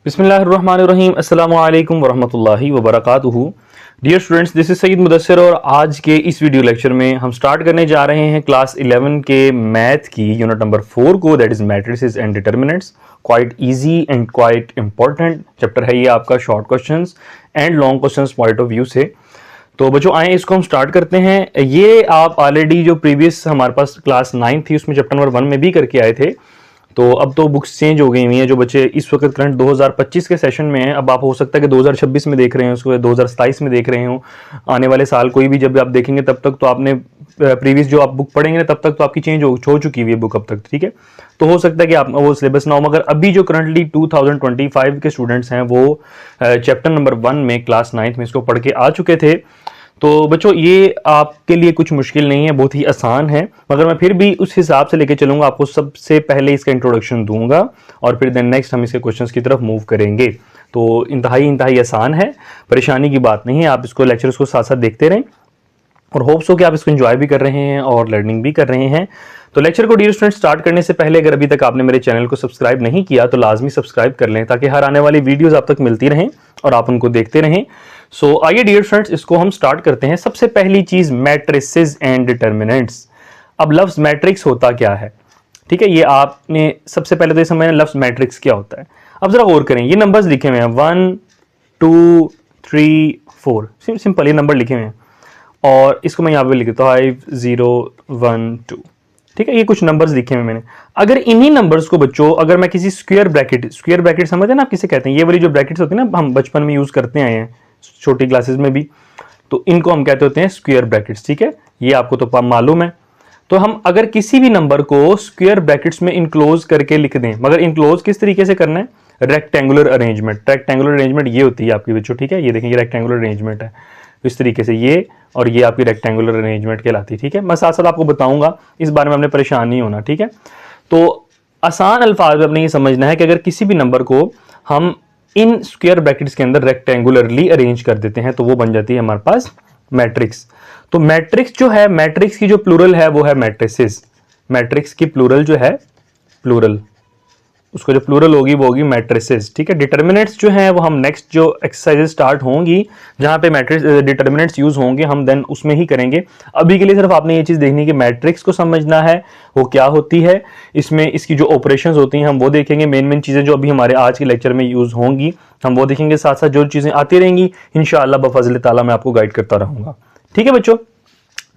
बिस्मिल्लाहिर्रहमानिर्रहीम अस्सलामु अलैकुम वरहमतुल्लाहि वबरकातुहू। Dear students, this is Saeed Mudassir और आज के इस वीडियो लेक्चर में हम स्टार्ट करने जा रहे हैं क्लास 11 के मैथ की यूनिट नंबर 4 को, that is matrices and determinants. Quite easy and quite important chapter है ये आपका, short questions and long questions point of view से। तो बच्चों आए इसको हम स्टार्ट करते हैं। ये आप ऑलरेडी जो प्रीवियस हमारे पास क्लास 9 थी उसमें चैप्टर नंबर 1 में भी करके आए थे। तो अब तो बुक्स चेंज हो गई हुई हैं। जो बच्चे इस वक्त करंट 2025 के सेशन में हैं, अब आप हो सकता है कि 2026 में देख रहे हैं उसको, 2027 में देख रहे हो। आने वाले साल कोई भी जब आप देखेंगे तब तक तो आपने प्रीवियस जो आप बुक पढ़ेंगे तब तक तो आपकी चेंज हो चुकी हुई है बुक अब तक, ठीक है। तो हो सकता है कि आप वो सिलेबस ना हो, मगर अभी जो करंटली 2025 के स्टूडेंट्स हैं वो चैप्टर नंबर 1 में क्लास 9 में इसको पढ़ के आ चुके थे। तो बच्चों ये आपके लिए कुछ मुश्किल नहीं है, बहुत ही आसान है, मगर मैं फिर भी उस हिसाब से लेके चलूंगा। आपको सबसे पहले इसका इंट्रोडक्शन दूंगा और फिर देन नेक्स्ट हम इसके क्वेश्चंस की तरफ मूव करेंगे। तो इंतहाई आसान है, परेशानी की बात नहीं है। आप इसको लेक्चर्स को साथ साथ देखते रहें और होप्स हो कि आप इसको एंजॉय भी कर रहे हैं और लर्निंग भी कर रहे हैं। तो लेक्चर को डियर स्टूडेंट स्टार्ट करने से पहले अगर अभी तक आपने मेरे चैनल को सब्सक्राइब नहीं किया तो लाजमी सब्सक्राइब कर लें ताकि हर आने वाली वीडियोस आप तक मिलती रहें और आप उनको देखते रहें। सो आइए डियर स्टूडेंट्स इसको हम स्टार्ट करते हैं। सबसे पहली चीज मैट्रिसेस एंड डिटर्मिनेंट्स। अब लफ्ज मैट्रिक्स होता क्या है, ठीक है, ये आपने सबसे पहले तो ये समझना लफ्ज मैट्रिक्स क्या होता है। अब जरा गौर करें, ये नंबर्स लिखे हुए हैं 1 2 3 4, सिंपल ये नंबर लिखे हुए हैं और इसको मैं यहाँ पे लिख देता हूँ 5 0 1 2, ठीक है। ये कुछ नंबर्स लिखे हुए मैंने। अगर इन्हीं नंबर्स को बच्चों अगर मैं किसी स्क्वायर ब्रैकेट समझते हैं ना आप किसे कहते हैं, ये वाली जो ब्रैकेट्स होती है ना हम बचपन में यूज करते आए हैं छोटी क्लासेस में भी, तो इनको हम कहते होते हैं स्क्वायर ब्रैकेट्स, ठीक है। ये आपको तो मालूम है। तो हम अगर किसी भी नंबर को स्क्वायर ब्रैकेट्स में इनक्लोज करके लिख दें, मगर इनक्लोज किस तरीके से करना है, रेक्टेंगुलर अरेंजमेंट। रेक्टेंगुलर अरेंजमेंट ये होती है आपकी बच्चों, ठीक है। ये देखें ये रेक्टेंगुलर अरेंजमेंट है, इस तरीके से ये और ये आपकी रेक्टेंगुलर अरेंजमेंट कहलाती है, ठीक है। मैं साथ साथ आपको बताऊंगा, इस बारे में हमने परेशान नहीं होना, ठीक है। तो आसान अल्फाज में अपने ये समझना है कि अगर किसी भी नंबर को हम इन स्क्वायर ब्रैकेट्स के अंदर रेक्टेंगुलरली अरेंज कर देते हैं तो वो बन जाती है हमारे पास मैट्रिक्स। तो मैट्रिक्स जो है, मैट्रिक्स की जो प्लूरल है वो है मैट्रिसेस। मैट्रिक्स की प्लूरल जो है, प्लूरल उसको जो प्लूरल होगी वो होगी मैट्रिसेस, ठीक है। डिटर्मिनेंट्स जो है वो हम नेक्स्ट जो एक्सरसाइजेस स्टार्ट होंगी जहां पे मैट्रिक्स डिटर्मिनेंट्स यूज होंगे हम देन उसमें ही करेंगे। अभी के लिए सिर्फ आपने ये चीज देखनी कि मैट्रिक्स को समझना है वो क्या होती है, इसमें इसकी जो ऑपरेशंस होती हैं हम वो देखेंगे। मेन चीजें जो अभी हमारे आज के लेक्चर में यूज होंगी हम वो देखेंगे, साथ साथ जो चीजें आती रहेंगी इंशाअल्लाह बफज़ल ताला मैं आपको गाइड करता रहूंगा, ठीक है बच्चों।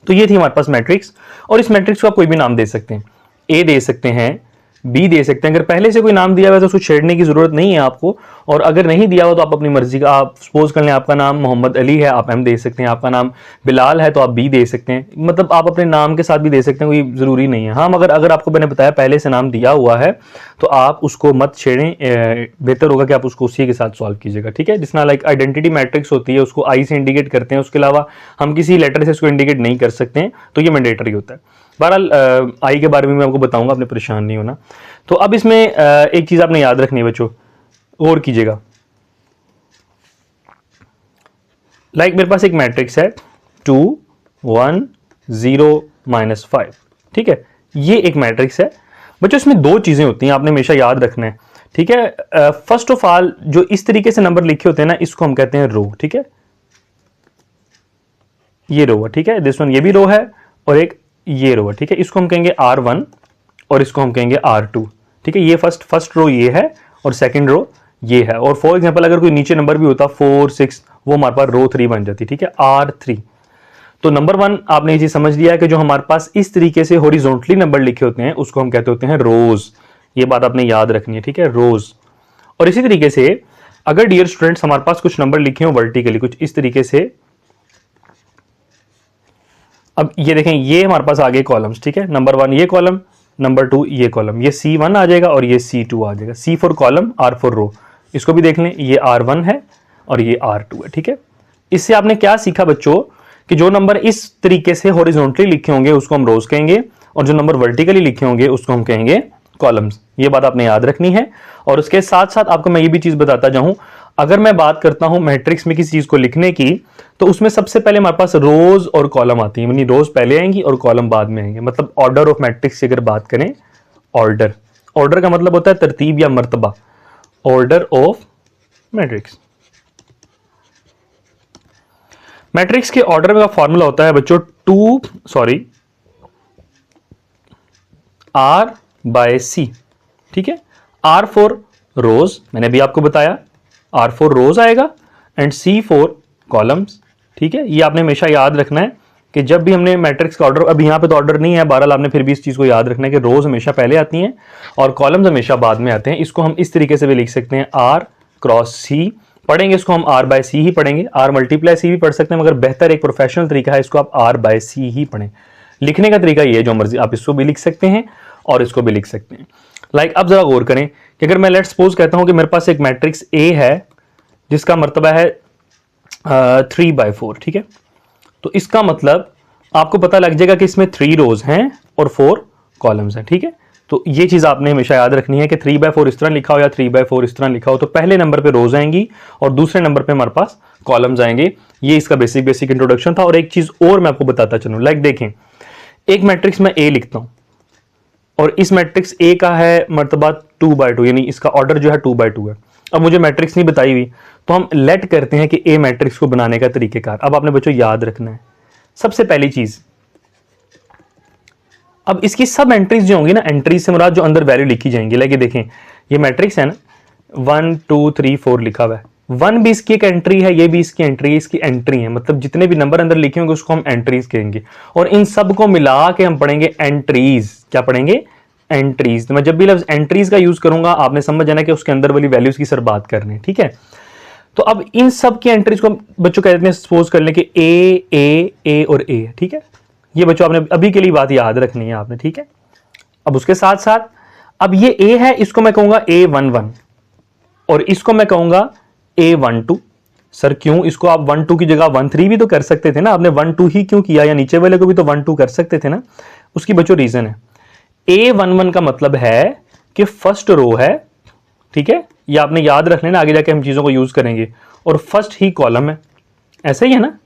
तो ये थी हमारे पास मैट्रिक्स और इस मैट्रिक्स को आप कोई भी नाम दे सकते हैं, ए दे सकते हैं, बी दे सकते हैं। अगर पहले से कोई नाम दिया हुआ है तो उसको छेड़ने की जरूरत नहीं है आपको, और अगर नहीं दिया हुआ तो आप अपनी मर्जी का, आप सपोज कर लें आपका नाम मोहम्मद अली है आप एम दे सकते हैं, आपका नाम बिलाल है तो आप बी दे सकते हैं, मतलब आप अपने नाम के साथ भी दे सकते हैं, कोई जरूरी नहीं है। हाँ मगर अगर आपको मैंने बताया पहले से नाम दिया हुआ है तो आप उसको मत छेड़ें, बेहतर होगा कि आप उसको उसी के साथ सॉल्व कीजिएगा, ठीक है। जिसना लाइक आइडेंटिटी मैट्रिक्स होती है उसको आई से इंडिकेट करते हैं, उसके अलावा हम किसी लेटर से उसको इंडिकेट नहीं कर सकते हैं, तो ये मैंडेटरी होता है। बहरहाल आई के बारे में मैं आपको बताऊंगा, आपने परेशान नहीं होना। तो अब इसमें एक चीज आपने याद रखनी है बच्चों, और कीजिएगा। लाइक मेरे पास एक मैट्रिक्स है 2 1 0 -5, ठीक है। ये एक मैट्रिक्स है बच्चों, इसमें दो चीजें होती हैं आपने हमेशा याद रखना है, ठीक है। फर्स्ट ऑफ ऑल जो इस तरीके से नंबर लिखे होते हैं ना इसको हम कहते हैं रो, ठीक है। ये रो है, ठीक है, दिस वन ये भी रो है और एक ये रो है, ठीक है। इसको हम कहेंगे R1 और इसको हम कहेंगे R2, ठीक है। ये फर्स्ट रो ये है और सेकंड रो ये है। और फॉर एग्जांपल अगर कोई नीचे नंबर भी होता 4 6 वो हमारे पास रो 3 बन जाती, ठीक है, R3। तो नंबर 1 आपने ये चीज समझ लिया है कि जो हमारे पास इस तरीके से हॉरिजॉन्टली नंबर लिखे होते हैं उसको हम कहते होते हैं रोज। ये बात आपने याद रखनी है, ठीक है, रोज। और इसी तरीके से अगर डियर स्टूडेंट्स हमारे पास कुछ नंबर लिखे हो वर्टिकली कुछ इस तरीके से, अब ये देखें ये हमारे पास आगे कॉलम्स, ठीक है। नंबर 1 ये कॉलम, नंबर 2 ये कॉलम, ये C1 आ जाएगा और ये C2 आ जाएगा, C for column R for row. इसको भी देख लें, ये R1 है और ये R2 है, ठीक है। इससे आपने क्या सीखा बच्चों कि जो नंबर इस तरीके से हॉरिजॉन्टली लिखे होंगे उसको हम रोज कहेंगे और जो नंबर वर्टिकली लिखे होंगे उसको हम कहेंगे कॉलम्स। ये बात आपने याद रखनी है। और उसके साथ साथ आपको मैं ये भी चीज बताता जाऊं, अगर मैं बात करता हूं मैट्रिक्स में किसी चीज को लिखने की तो उसमें सबसे पहले हमारे पास रोज और कॉलम आती है, यानी रोज पहले आएंगी और कॉलम बाद में आएंगे। मतलब ऑर्डर ऑफ मैट्रिक्स की अगर बात करें, ऑर्डर का मतलब होता है तरतीब या मर्तबा, ऑर्डर ऑफ मैट्रिक्स। मैट्रिक्स के ऑर्डर का फॉर्मूला होता है बच्चों R बाय C, ठीक है। R फॉर रोज, मैंने भी आपको बताया R फॉर रोज आएगा एंड C फॉर कॉलम्स, ठीक है। ये आपने हमेशा याद रखना है कि जब भी हमने मैट्रिक्स का ऑर्डर, अब यहाँ पे तो ऑर्डर नहीं है, बहरहाल आपने फिर भी इस चीज को याद रखना है कि रोज हमेशा पहले आती हैं और कॉलम्स हमेशा बाद में आते हैं। इसको हम इस तरीके से भी लिख सकते हैं R क्रॉस C, पढ़ेंगे इसको हम R बाय C ही पढ़ेंगे, R मल्टीप्लाई C भी पढ़ सकते हैं, मगर बेहतर एक प्रोफेशनल तरीका है इसको आप R बाय C ही पढ़ें। लिखने का तरीका ये है, जो मर्जी आप इसको भी लिख सकते हैं और इसको भी लिख सकते हैं। लाइक अब जरा गौर करें कि अगर मैं लेट्स सपोज कहता हूं कि मेरे पास एक मैट्रिक्स A है जिसका मर्तबा है 3/4, ठीक है। तो इसका मतलब आपको पता लग जाएगा कि इसमें 3 रोज हैं और 4 कॉलम्स हैं, ठीक है। तो ये चीज आपने हमेशा याद रखनी है कि 3/4 इस तरह लिखा हो या 3/4 इस तरह लिखा हो तो पहले नंबर पे रोज आएंगी और दूसरे नंबर पे हमारे पास कॉलम्स आएंगे। ये इसका बेसिक इंट्रोडक्शन था। और एक चीज और मैं आपको बताता चलूं, लाइक देखें, एक मैट्रिक्स में A लिखता हूं और इस मैट्रिक्स A का है मर्तबा 2/2, यानी इसका ऑर्डर जो है 2/2 है। अब मुझे मैट्रिक्स नहीं बताई हुई तो हम लेट करते हैं कि A मैट्रिक्स को बनाने का तरीकेकार। अब आपने बच्चों याद रखना है सबसे पहली चीज, अब इसकी सब एंट्रीज जो होंगी ना, एंट्रीज से मुराद जो अंदर वैल्यू लिखी जाएंगी, लाइक देखें ये मैट्रिक्स है ना 1 2 3 4 लिखा हुआ है, 1 भी इसकी एक एंट्री है, ये भी इसकी एंट्री है, इसकी एंट्री है, मतलब जितने भी नंबर अंदर लिखे होंगे उसको हम एंट्रीज कहेंगे और इन सब को मिला के हम पढ़ेंगे एंट्रीज। क्या पढ़ेंगे? एंट्रीज। तो मैं जब भी लफ्ज एंट्रीज का यूज करूंगा आपने समझ जाना कि उसके अंदर वाली वैल्यूज की सर बात करनी है, ठीक है। तो अब इन सब की एंट्रीज को बच्चों कहते हैं, सपोज कर लें कि ए और ए, ठीक है। ये बच्चों आपने अभी के लिए बात याद रखनी है आपने, ठीक है। अब उसके साथ साथ अब ये A है, इसको मैं कहूंगा A11 और इसको मैं कहूंगा A12। सर क्यों? इसको आप 1 2 की जगह 1 3 भी तो कर सकते थे ना, आपने 1 2 ही क्यों किया, या नीचे वाले को भी तो 1 2 कर सकते थे ना। उसकी बच्चों रीजन है, A11 का मतलब है कि फर्स्ट रो है, ठीक है। ये आपने याद रख लेना, आगे जाके हम चीजों को यूज करेंगे, और फर्स्ट ही कॉलम है, ऐसा ही है ना।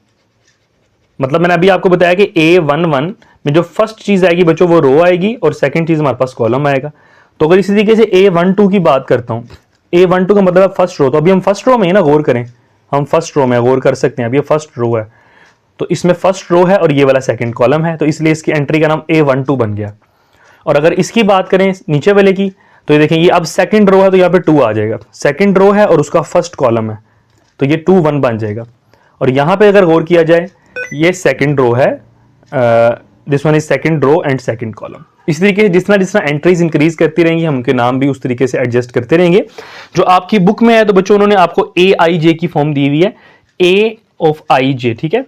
मतलब मैंने अभी आपको बताया कि A11 में जो फर्स्ट चीज आएगी बच्चों वो रो आएगी और सेकंड चीज हमारे पास कॉलम आएगा। तो अगर इसी तरीके से A12 की बात करता हूं, A12 का मतलब है फर्स्ट रो, तो अभी हम फर्स्ट रो में ही ना, गौर करें, हम फर्स्ट रो में गौर कर सकते हैं। अभी ये फर्स्ट रो है तो इसमें फर्स्ट रो है और ये वाला सेकंड कॉलम है, तो इसलिए इसकी एंट्री का नाम A12 बन गया। और अगर इसकी बात करें नीचे वाले की, तो ये देखें ये अब सेकंड रो है तो यहाँ पे 2 आ जाएगा, सेकंड रो है और उसका फर्स्ट कॉलम है तो ये 2 1 बन जाएगा। और यहां पे अगर गौर किया जाए ये सेकंड रो है, this one is second row and second column. इस तरीके से जितना एंट्रीज इंक्रीज करती रहेंगी हम उनके नाम भी उस तरीके से एडजस्ट करते रहेंगे। जो आपकी बुक में है तो बच्चों उन्होंने आपको AIJ की फॉर्म दी हुई है, A ऑफ IJ, ठीक है।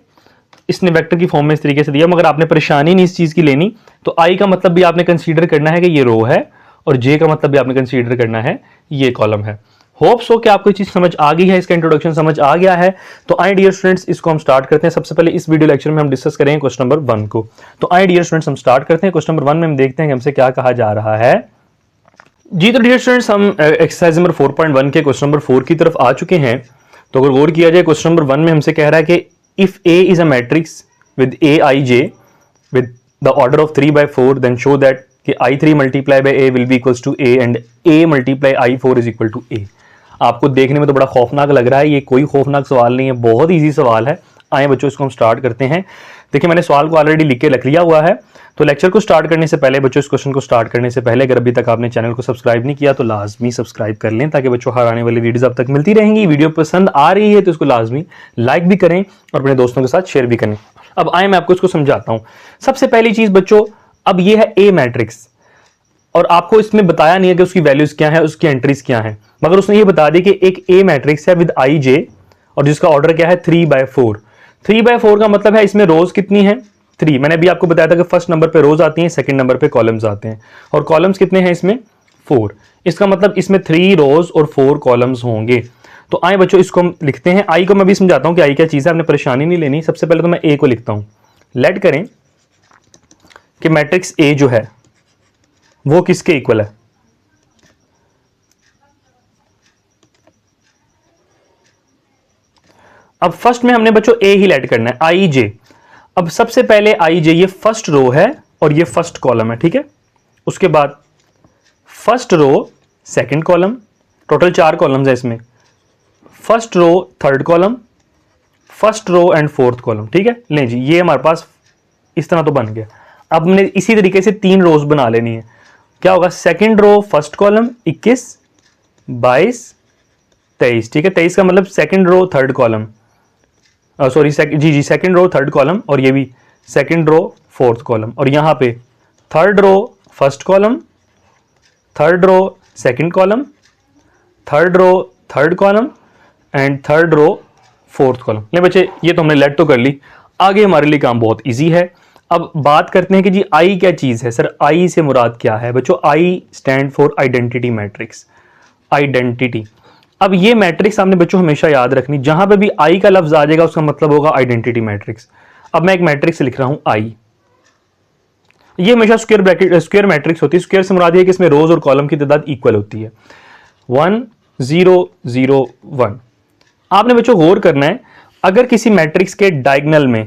इसने वेक्टर की फॉर्म में इस तरीके से दिया, मगर आपने परेशानी नहीं इस चीज की लेनी। तो I का मतलब भी आपने कंसीडर करना है कि ये रो है और J का मतलब भी आपने कंसीडर करना है ये कॉलम है। होप सो कि आपको ये चीज समझ आ गई है, इसका इंट्रोडक्शन समझ आ गया है। तो आई डियर स्टूडेंट्स इसको हम स्टार्ट करते हैं। सबसे पहले इस वीडियो लेक्चर में हम डिस्कस करेंगे क्वेश्चन नंबर 1 को। तो आई डियर स्टूडेंट्स हम स्टार्ट करते हैं। क्वेश्चन नंबर 1 में हम देखते हैं कि हमसे क्या कहा जा रहा है जी। तो डियर स्टूडेंट्स हम एक्सरसाइज नंबर 4.1 के क्वेश्चन नंबर 4 की तरफ आ चुके हैं। तो अगर गौर किया जाए क्वेश्चन नंबर 1 में हमसे कह रहा है कि if A is a matrix with AIJ with the order of 3/4 then show that कि I3 multiplied by A will be equals to A and A multiply I4 is equal to A। आपको देखने में तो बड़ा खौफनाक लग रहा है, ये कोई खौफनाक सवाल नहीं है, बहुत इजी सवाल है। आए बच्चों इसको हम स्टार्ट करते हैं। देखिए मैंने सवाल को ऑलरेडी लिख के रख लिया हुआ है। तो लेक्चर को स्टार्ट करने से पहले बच्चों, इस क्वेश्चन को स्टार्ट करने से पहले अगर अभी तक आपने चैनल को सब्सक्राइब नहीं किया तो लाजमी सब्सक्राइब कर लें, ताकि बच्चों हर आने वाली वीडियोस अब तक मिलती रहेंगी। वीडियो पसंद आ रही है तो इसको लाजमी लाइक भी करें और अपने दोस्तों के साथ शेयर भी करें। अब आए मैं आपको इसको समझाता हूं। सबसे पहली चीज बच्चों, अब ये है A मैट्रिक्स और आपको इसमें बताया नहीं है कि उसकी वैल्यूज क्या है, उसकी एंट्रीज क्या है, मगर उसने ये बता दी कि एक A मैट्रिक्स है विद IJ और जिसका ऑर्डर क्या है 3/4। 3/4 का मतलब है इसमें रोज कितनी है 3। मैंने भी आपको बताया था कि फर्स्ट नंबर पे रोज आती हैं, सेकंड नंबर पे कॉलम्स आते हैं, और कॉलम्स कितने हैं इसमें 4। इसका मतलब इसमें 3 रोज और 4 कॉलम्स होंगे। तो आए बच्चों इसको हम लिखते हैं। आई को मैं भी समझाता हूं कि आई क्या चीज है, आपने परेशानी नहीं लेनी। सबसे पहले तो मैं A को लिखता हूं। लेट करें कि मैट्रिक्स A जो है वो किसके इक्वल है, अब फर्स्ट में हमने बच्चों A ही लेट करना है, IJ। अब सबसे पहले IJ ये फर्स्ट रो है और ये फर्स्ट कॉलम है, ठीक है। उसके बाद first row second column, total 4 columns है इसमें, first row third column, first row and fourth column, ठीक है। लें जी, ये हमारे पास इस तरह तो बन गया। अब हमने इसी तरीके से 3 रोज बना लेनी है। क्या होगा, सेकंड रो फर्स्ट कॉलम 21 22 23, ठीक है। 23 का मतलब second row third column, sorry जी सेकंड रो थर्ड कॉलम, और ये भी सेकंड रो फोर्थ कॉलम, और यहां पे third row first column, third row second column, third row third column and third row fourth column. ले बच्चे, ये तो हमने लेट तो कर ली। आगे हमारे लिए काम बहुत इजी है। अब बात करते हैं कि जी आई क्या चीज है। सर आई से मुराद क्या है बच्चों? I stand for identity matrix, identity. अब ये मैट्रिक्स आपने बच्चों हमेशा याद रखनी, जहां पे भी आई का लफ्ज आ जाएगा उसका मतलब होगा आइडेंटिटी मैट्रिक्स। अब मैं एक मैट्रिक्स लिख रहा हूं आई, ये हमेशा स्क्वायर ब्रैकेट स्क्वायर मैट्रिक्स होती है। स्क्वायर से मुराद है कि इसमें रोज और कॉलम की तादाद इक्वल होती है। 1 0 0 1। आपने बच्चों गौर करना है, अगर किसी मैट्रिक्स के डायगोनल में,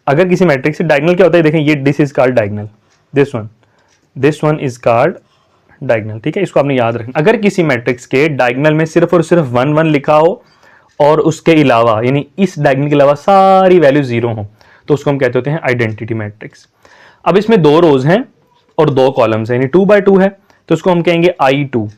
अगर किसी मैट्रिक्स से डायगोनल क्या होता है, देखें ये this is called diagonal, this one is called diagonal, ठीक है। इसको आपने याद रखना। अगर किसी मैट्रिक्स के डायगोनल में सिर्फ और सिर्फ 1 1 लिखा हो और उसके अलावा यानी इस डायगोनल के अलावा सारी वैल्यू 0 हो, तो उसको हम कहते होते हैं आइडेंटिटी मैट्रिक्स। अब इसमें 2 रोज हैं और 2 कॉलम्स हैं, यानी 2 by 2 है, तो उसको हम कहेंगे I2।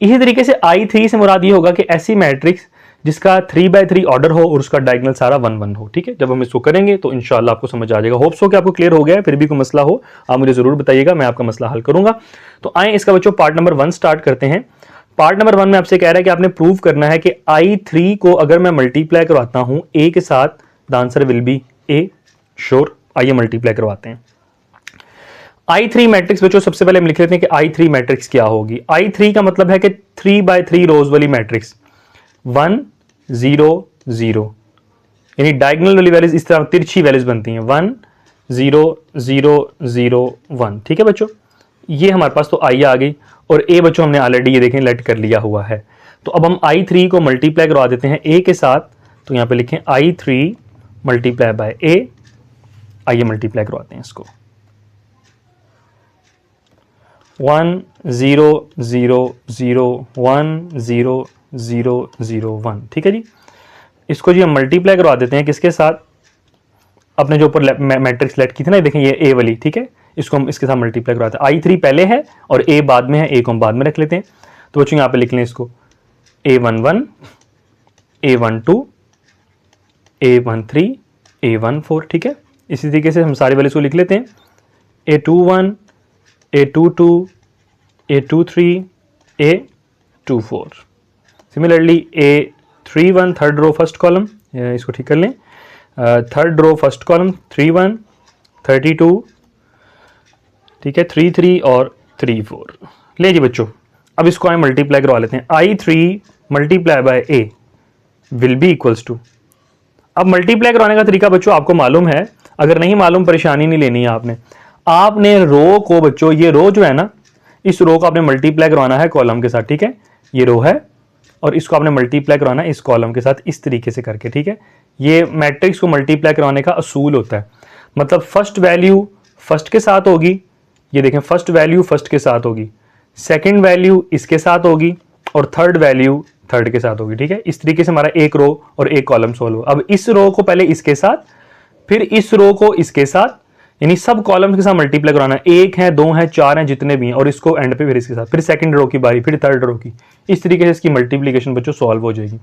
इसी तरीके से I3 से मुराद ये होगा कि ऐसी मैट्रिक्स जिसका 3 by 3 ऑर्डर हो और उसका डायगोनल सारा 1 1 हो, ठीक है। जब हम इसको करेंगे तो इंशाल्लाह आपको समझ आ जाएगा। होप्स हो कि आपको क्लियर हो गया है। फिर भी कोई मसला हो आप मुझे जरूर बताइएगा, मैं आपका मसला हल करूंगा। तो आए इसका बच्चों पार्ट नंबर 1 स्टार्ट करते हैं। पार्ट नंबर 1 में आपसे कह रहा है कि आपने प्रूव करना है कि I3 को अगर मैं मल्टीप्लाई करवाता हूं A के साथ, the answer will be A। Sure, आइए मल्टीप्लाई करवाते हैं। I3 मैट्रिक्स बच्चों सबसे पहले हम लिख लेते हैं कि I3 मैट्रिक्स क्या होगी। I3 का मतलब है कि 3 by 3 रोज वाली मैट्रिक्स, 1 0 0, यानी डायगोनल वाली वैल्यूज इस तरह तिरछी वैल्यूज बनती हैं, 1 0 0 0 1, ठीक है बच्चों। ये हमारे पास तो आई आ गई, और ए बच्चों हमने ऑलरेडी ये देखें लेट कर लिया हुआ है। तो अब हम I3 को मल्टीप्लाई करवा देते हैं ए के साथ, तो यहां पे लिखें I3 मल्टीप्लाई बाय ए। आइए मल्टीप्लाई करवाते हैं इसको, 1 0 0 0 1 0 0 0 1, ठीक है जी। इसको जी हम मल्टीप्लाई करवा देते हैं किसके साथ, अपने जो ऊपर मैट्रिक्स लेट की थी ना, देखें ये ए वाली, ठीक है। इसको हम इसके साथ मल्टीप्लाई करवाते हैं। I3 पहले है और ए बाद में है, ए को हम बाद में रख लेते हैं। तो बच्चों यहाँ पे लिख लें इसको A11 A12 A13 A14, ठीक है। इसी तरीके से हम सारी वैल्यूज को लिख लेते हैं, A21 A22 A23 A24। Similarly A31 third row first column, इसको ठीक कर लें, थर्ड रो फर्स्ट कॉलम 31 32, ठीक है, 33 और 34। ले जी बच्चों, अब इसको हम मल्टीप्लाई करवा लेते हैं। I3 multiply by A will be equals to, अब मल्टीप्लाई करवाने का तरीका बच्चों आपको मालूम है, अगर नहीं मालूम परेशानी नहीं लेनी है आपने रो को बच्चों, ये रो जो है ना, इस रो को आपने मल्टीप्लाई करवाना है कॉलम के साथ, ठीक है। ये रो है और इसको आपने मल्टीप्लाई करवाना है इस कॉलम के साथ, इस तरीके से करके, ठीक है। ये मैट्रिक्स को मल्टीप्लाई करवाने का असूल होता है। मतलब फर्स्ट वैल्यू फर्स्ट के साथ होगी, ये देखें फर्स्ट वैल्यू फर्स्ट के साथ होगी, सेकंड वैल्यू इसके साथ होगी और थर्ड वैल्यू थर्ड के साथ होगी, ठीक है। इस तरीके से हमारा एक रो और एक कॉलम सोल्व हो। अब इस रो को पहले इसके साथ, फिर इस रो को इसके साथ, यानी सब कॉलम्स के साथ मल्टीप्लाई कराना, 1 है 2 है 4 है जितने भी हैं, और इसको एंड पे फिर इसके साथ, फिर सेकंड रो की बारी, फिर थर्ड रो की, इस तरीके से इसकी मल्टीप्लीकेशन बच्चों सॉल्व हो जाएगी।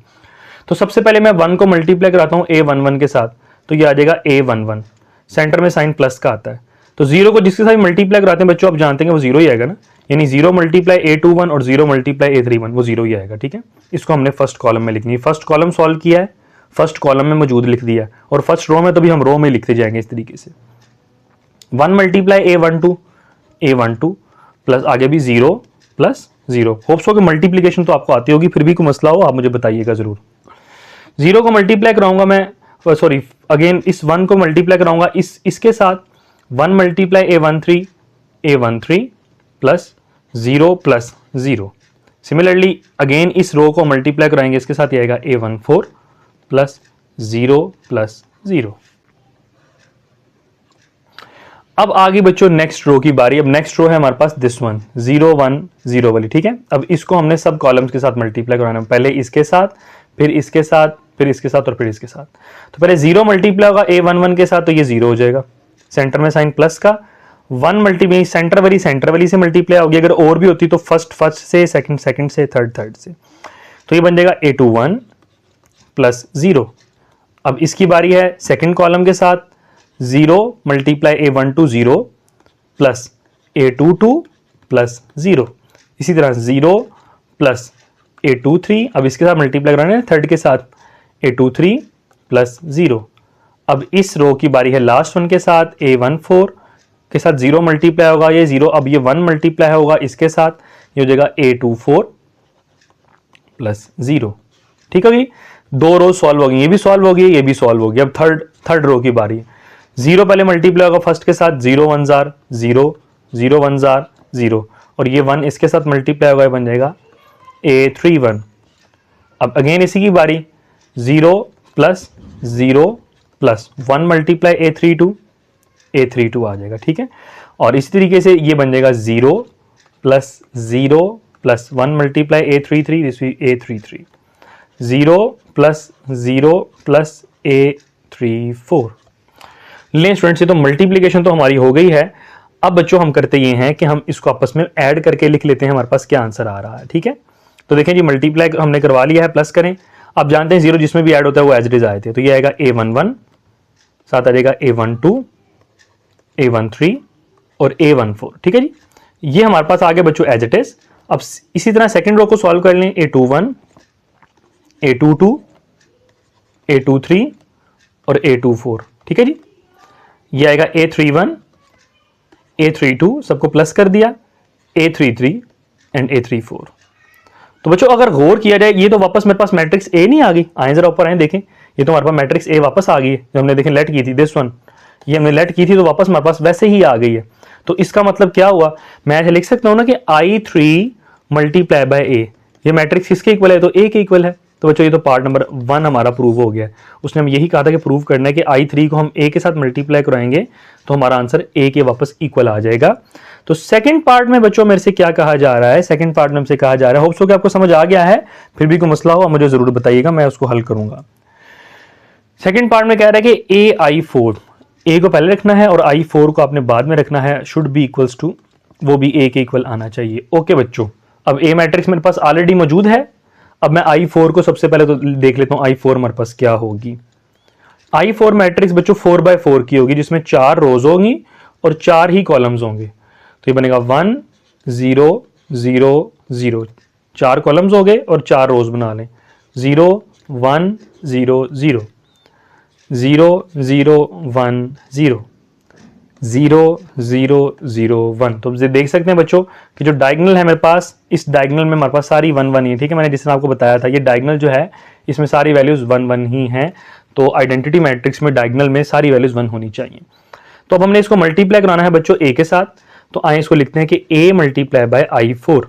तो सबसे पहले मैं 1 को मल्टीप्लाई कराता हूँ A11 के साथ, तो ये आ जाएगा A11, सेंटर में साइन प्लस का आता है। तो 0 को जिसके साथ मल्टीप्लाई कराते हैं बच्चों आप जानते हैं वो 0 ही आएगा ना, यानी 0 मल्टीप्लाई A21 और 0 मल्टीप्लाई A31 वो 0 ही आएगा, ठीक है। इसको हमने फर्स्ट कॉलम में लिखनी है, फर्स्ट कॉलम सॉल्व किया है, फर्स्ट कॉलम में मौजूद लिख दिया, और फर्स्ट रो में तो भी हम रो में लिखते जाएंगे इस तरीके से। 1 मल्टीप्लाई A12 प्लस आगे भी 0 प्लस 0। होप्स हो कि मल्टीप्लीकेशन तो आपको आती होगी, फिर भी कोई मसला हो आप मुझे बताइएगा जरूर। 0 को मल्टीप्लाई कराऊंगा मैं, सॉरी अगेन इस 1 को मल्टीप्लाई कराऊंगा इसके साथ, 1 multiply A13 plus 0 plus 0। Similarly again इस रो को मल्टीप्लाई कराएंगे, इसके साथ ये आएगा A14 प्लस 0 प्लस 0। अब आगे बच्चों नेक्स्ट रो की बारी। अब नेक्स्ट रो है हमारे पास दिस वन 0 1 0 वाली, ठीक है। अब इसको हमने सब कॉलम्स के साथ मल्टीप्लाई कराना है, पहले इसके साथ फिर इसके साथ, फिर इसके साथ और फिर इसके साथ। तो पहले 0 मल्टीप्लाई होगा A11 के साथ, तो ये 0 हो जाएगा, सेंटर में साइन प्लस का, 1 मल्टीप्लाई सेंटर वाली से मल्टीप्लाई होगी, अगर और भी होती तो फर्स्ट से, सेकंड से, थर्ड से, तो ये बन जाएगा A21 प्लस 0। अब इसकी बारी है सेकंड कॉलम के साथ, 0 multiply A12 0 plus A22 plus 0, इसी तरह 0 प्लस A23, अब इसके साथ मल्टीप्लाई कराना है थर्ड के साथ, A23 प्लस 0। अब इस रो की बारी है लास्ट वन के साथ, A14 के साथ 0 मल्टीप्लाई होगा, ये 0, अब ये 1 मल्टीप्लाई होगा इसके साथ, ये हो जाएगा A24 प्लस 0। ठीक है, दो रो सॉल्व हो गई, ये भी सॉल्व हो गई, ये भी सॉल्व हो गई। अब थर्ड रो की बारी, 0 पहले मल्टीप्लाई होगा फर्स्ट के साथ, 0 1 जार 0, 0 1 जार 0, और ये 1 इसके साथ मल्टीप्लाई होगा, बन जाएगा A31। अब अगेन इसी की बारी, 0 प्लस 0 प्लस 1 मल्टीप्लाई A32 आ जाएगा। ठीक है, और इसी तरीके से ये बन जाएगा 0 plus 1 multiply A33, 0 plus A34। लें स्टूडेंट्स, ये तो मल्टीप्लीकेशन तो हमारी हो गई है। अब बच्चों हम करते ये हैं कि हम इसको आपस में ऐड करके लिख लेते हैं, हमारे पास क्या आंसर आ रहा है। ठीक है, तो देखें जी, मल्टीप्लाई हमने करवा लिया है, प्लस करें। अब जानते हैं 0 जिसमें भी ऐड होता है वो एज इट इज आए थे, तो ये आएगा A11, साथ आ जाएगा A12, A13 और A14। ठीक है जी, ये हमारे पास आगे बच्चों एज इट इज। अब इसी तरह सेकंड रो को सॉल्व कर लें, A21, A22, A23 और A24। ठीक है जी, ये आएगा A31, A32, सबको प्लस कर दिया, A33 एंड A34। तो बच्चों अगर गौर किया जाए, ये तो वापस मेरे पास मैट्रिक्स ए नहीं आ गई, आए जरा ऊपर आए देखें, ये तो हमारे पास मैट्रिक्स ए वापस आ गई है, जो हमने देखें लेट की थी, दिस वन, ये हमने लेट की थी तो वापस हमारे पास वैसे ही आ गई है। तो इसका मतलब क्या हुआ, मैं ऐसे लिख सकता हूं ना कि I3 मल्टीप्लाई बाय ए, ये मैट्रिक्स किसके इक्वल है, तो ए के इक्वल है। तो बच्चों ये तो पार्ट नंबर 1 हमारा प्रूव हो गया है। उसने हम यही कहा था कि प्रूव करना है कि I3 को हम ए के साथ मल्टीप्लाई कराएंगे तो हमारा आंसर ए के वापस इक्वल आ जाएगा। तो सेकंड पार्ट में बच्चों मेरे से क्या कहा जा रहा है, सेकंड पार्ट में हमसे कहा जा रहा है, होप सो कि आपको समझ आ गया है, फिर भी कोई मसला हो मुझे जरूर बताइएगा, मैं उसको हल करूंगा। सेकंड पार्ट में कह रहा है कि AI4, ए को पहले रखना है और I4 को आपने बाद में रखना है, शुड बी इक्वल्स टू, वो भी ए के इक्वल आना चाहिए। ओके बच्चों, अब ए मैट्रिक्स मेरे पास ऑलरेडी मौजूद है। अब मैं I4 को सबसे पहले तो देख लेता हूं, I4 हमारे पास क्या होगी। I4 मैट्रिक्स बच्चों 4x4 की होगी, जिसमें 4 रोज होंगी और 4 ही कॉलम्स होंगे। तो ये बनेगा 1 0 0 0, 4 कॉलम्स हो गए और 4 रोज बना लें, 0 1 0 0 0 0 1 0 0 0 0 1। तो देख सकते हैं बच्चों कि जो डायगोनल है मेरे पास, इस डायगोनल में हमारे पास सारी 1 1 ही है। ठीक है, मैंने जिस तरह आपको बताया था, ये डायगोनल जो है इसमें सारी वैल्यूज 1 1 ही हैं। तो आइडेंटिटी मैट्रिक्स में डायगोनल में सारी वैल्यूज 1 होनी चाहिए। तो अब हमने इसको मल्टीप्लाई कराना है बच्चों ए के साथ, तो आए इसको लिखते हैं कि a मल्टीप्लाई बाय I4।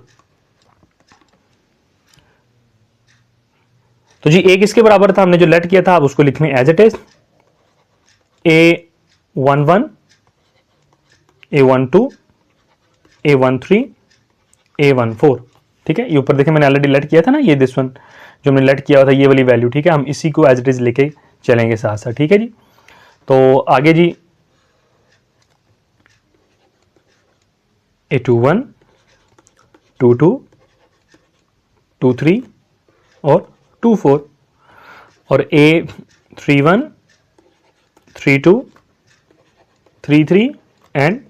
तो जी a किसके बराबर था, हमने जो लेट किया था, अब उसको लिखने as it is, A11, A12, A13, A14। ठीक है, ये ऊपर देखें मैंने ऑलरेडी लेट किया था ना, ये दिस वन जो मैंने लेट किया हुआ था, ये वाली वैल्यू। ठीक है, हम इसी को एज इट इज लेके चलेंगे साथ साथ। ठीक है जी, तो आगे जी A21, 22, 23 और 24 और A31, 32, 33 एंड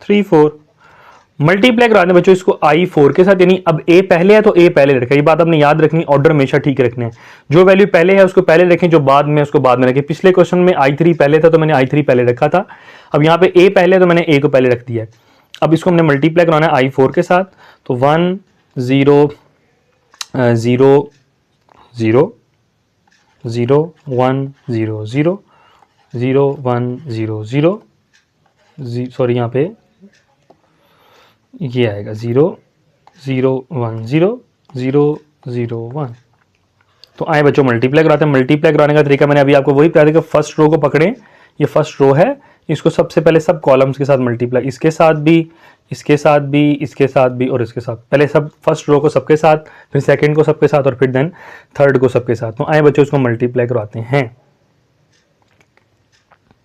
34। मल्टीप्लाई करा दें बच्चों इसको I4 के साथ, यानी अब A पहले है तो A पहले रखें। ये बात आपने याद रखनी, ऑर्डर हमेशा ठीक रखने हैं, जो वैल्यू पहले है उसको पहले रखें, जो बाद में उसको बाद में रखें। पिछले क्वेश्चन में I3 पहले था तो मैंने I3 पहले रखा था, अब यहाँ पे A पहले तो मैंने A को पहले रख दिया है। अब इसको हमने मल्टीप्लाई कराना है I4 के साथ, तो 1 0 0 0 0 1 0 0 0 1 0 0, सॉरी यहाँ पे ये आएगा 0 0 1 0 0 0 1। तो आए बच्चों मल्टीप्लाई कराते हैं। मल्टीप्लाई कराने का तरीका मैंने अभी आपको वही बताया था कि फर्स्ट रो को पकड़ें, ये फर्स्ट रो है, इसको सबसे पहले सब कॉलम्स के साथ मल्टीप्लाई, इसके साथ भी, इसके साथ भी, इसके साथ भी और इसके साथ। पहले सब फर्स्ट रो को सबके साथ, फिर सेकंड को सबके साथ और फिर देन थर्ड को सबके साथ। तो आए बच्चों इसको मल्टीप्लाई करवाते हैं।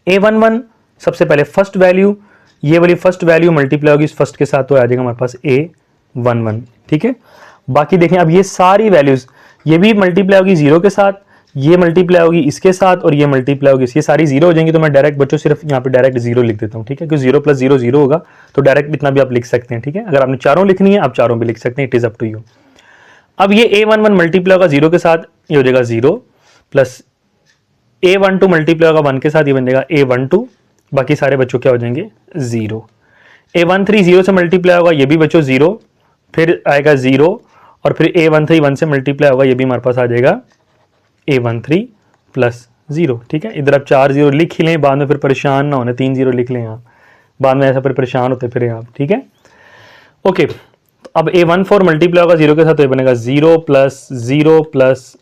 A11 सबसे पहले फर्स्ट वैल्यू, ये वाली फर्स्ट वैल्यू मल्टीप्लाई होगी इस फर्स्ट के साथ तो आ जाएगा हमारे पास A11, ठीक है। बाकी देखें अब ये सारी वैल्यूज, ये भी मल्टीप्लाई होगी 0 के साथ, ये मल्टीप्लाई होगी इसके साथ और ये मल्टीप्लाई होगी, ये सारी 0 हो जाएंगी। तो मैं डायरेक्ट बच्चों सिर्फ यहाँ पे डायरेक्ट 0 लिख देता हूँ, ठीक है, क्योंकि 0 + 0 0 होगा, तो डायरेक्ट इतना भी आप लिख सकते हैं, ठीक है। अगर आपने चारों लिखनी है आप चारों भी लिख सकते हैं, it is up to you. अब ये A11 मल्टीप्लाई होगा 0 के साथ, ये हो जाएगा 0 प्लस A12 मल्टीप्लाई होगा 1 के साथ, ये बन जाएगा A12, बाकी सारे बच्चों क्या हो जाएंगे 0। A13 0 से मल्टीप्लाई होगा, ये भी बच्चों 0, फिर आएगा 0 और फिर A13 1 से मल्टीप्लाई होगा, ये भी हमारे पास आ जाएगा A13 + 0, ठीक है। इधर आप 4 0 लिख ही लें, बाद में फिर परेशान ना होने, 3 0 लिख लें आप, बाद में ऐसा फिर परेशान होते फिर आप, ठीक है। ओके, अब A14 मल्टीप्लाई होगा 0 के साथ, तो ये बनेगा 0 + 0 +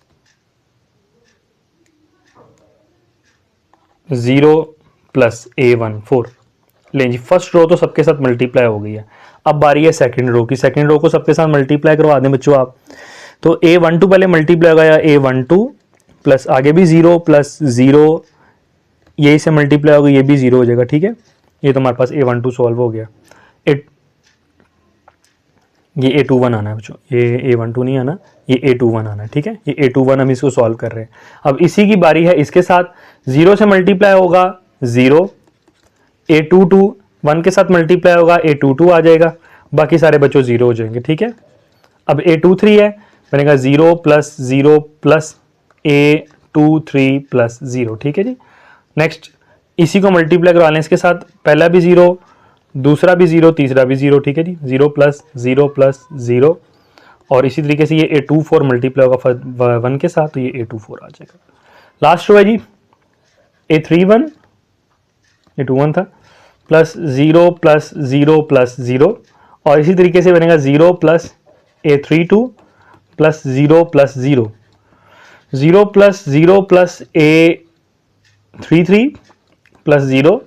0 + A14। लें जी, फर्स्ट रो तो सबके साथ मल्टीप्लाई हो गई है। अब बारी है सेकंड रो की, सेकंड रो को सबके साथ मल्टीप्लाई करवा दें बच्चों आप। तो A12 पहले मल्टीप्लाई होगा, A12 प्लस आगे भी 0 + 0, ये से मल्टीप्लाई होगा, ये भी 0 हो जाएगा, ठीक है। ये तो हमारे पास A12 सॉल्व हो गया। ये A21 आना है बच्चों, ये A12 नहीं आना, ये A21 आना है, ठीक है। ये A21 हम इसको सॉल्व कर रहे हैं। अब इसी की बारी है, इसके साथ 0 से मल्टीप्लाई होगा 0, A22 1 के साथ मल्टीप्लाई होगा, A22 आ जाएगा, बाकी सारे बच्चों 0 हो जाएंगे, ठीक है। अब A23 है, बनेगा 0 + 0 + A23 + 0, ठीक है जी। नेक्स्ट इसी को मल्टीप्लाई करवा लें इसके साथ, पहला भी 0, दूसरा भी 0, तीसरा भी 0, ठीक है जी। 0 + 0 + 0 और इसी तरीके से ये A24 मल्टीप्लाई होगा 1 के साथ, तो ये A24 आ जाएगा। लास्ट रो है जी A31, A21 था, + 0 + 0 + 0 और इसी तरीके से बनेगा 0 + A32 + 0 + 0, 0 + 0 + A33 + 0,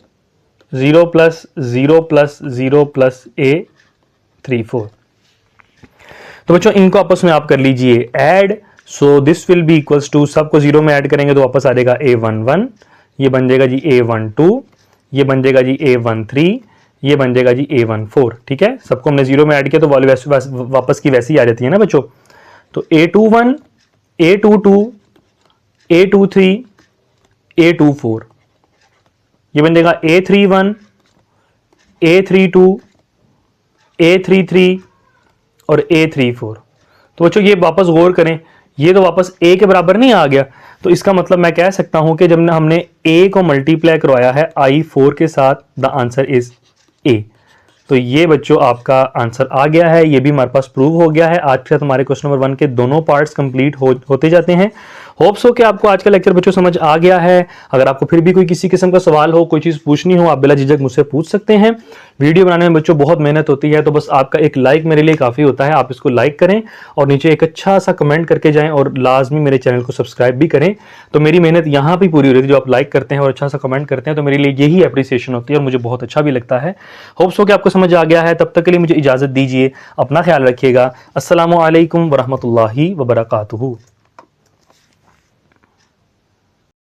0 + 0 + 0 + A34। तो बच्चों इनको आपस में आप कर लीजिए add. So this will be equals to, सबको 0 में ऐड करेंगे तो वापस आ जाएगा A11, ये बन जाएगा जी A12, ये बन जाएगा जी A13, ये बन जाएगा जी A14, ठीक है। सबको हमने 0 में ऐड किया तो वापस की वैसी आ जाती है ना बच्चों। तो A21, A22, A23, A24, ये बन जाएगा A31, A32, A33 और A34। तो बच्चों ये वापस गौर करें, ये तो वापस A के बराबर नहीं आ गया, तो इसका मतलब मैं कह सकता हूं कि जब हमने A को मल्टीप्लाई करवाया है I4 के साथ, द आंसर इज A। तो ये बच्चों आपका आंसर आ गया है, ये भी हमारे पास प्रूव हो गया है। आज के साथ हमारे क्वेश्चन नंबर 1 के दोनों पार्ट्स कंप्लीट होते जाते हैं। होप्स हो कि आपको आज का लेक्चर बच्चों समझ आ गया है। अगर आपको फिर भी कोई किसी किस्म का सवाल हो, कोई चीज़ पूछनी हो, आप बिला झिझक मुझसे पूछ सकते हैं। वीडियो बनाने में बच्चों बहुत मेहनत होती है, तो बस आपका एक लाइक मेरे लिए काफ़ी होता है। आप इसको लाइक करें और नीचे एक अच्छा सा कमेंट करके जाएं और लाजमी मेरे चैनल को सब्सक्राइब भी करें। तो मेरी मेहनत यहाँ भी पूरी हो रही है, जो आप लाइक करते हैं और अच्छा सा कमेंट करते हैं, तो मेरे लिए यही अप्रिसिएशन होती है और मुझे बहुत अच्छा भी लगता है। होप्स हो कि आपको समझ आ गया है। तब तक के लिए मुझे इजाज़त दीजिए, अपना ख्याल रखिएगा। अस्सलामु अलैकुम वरहमतुल्लाहि वबरकातुहू।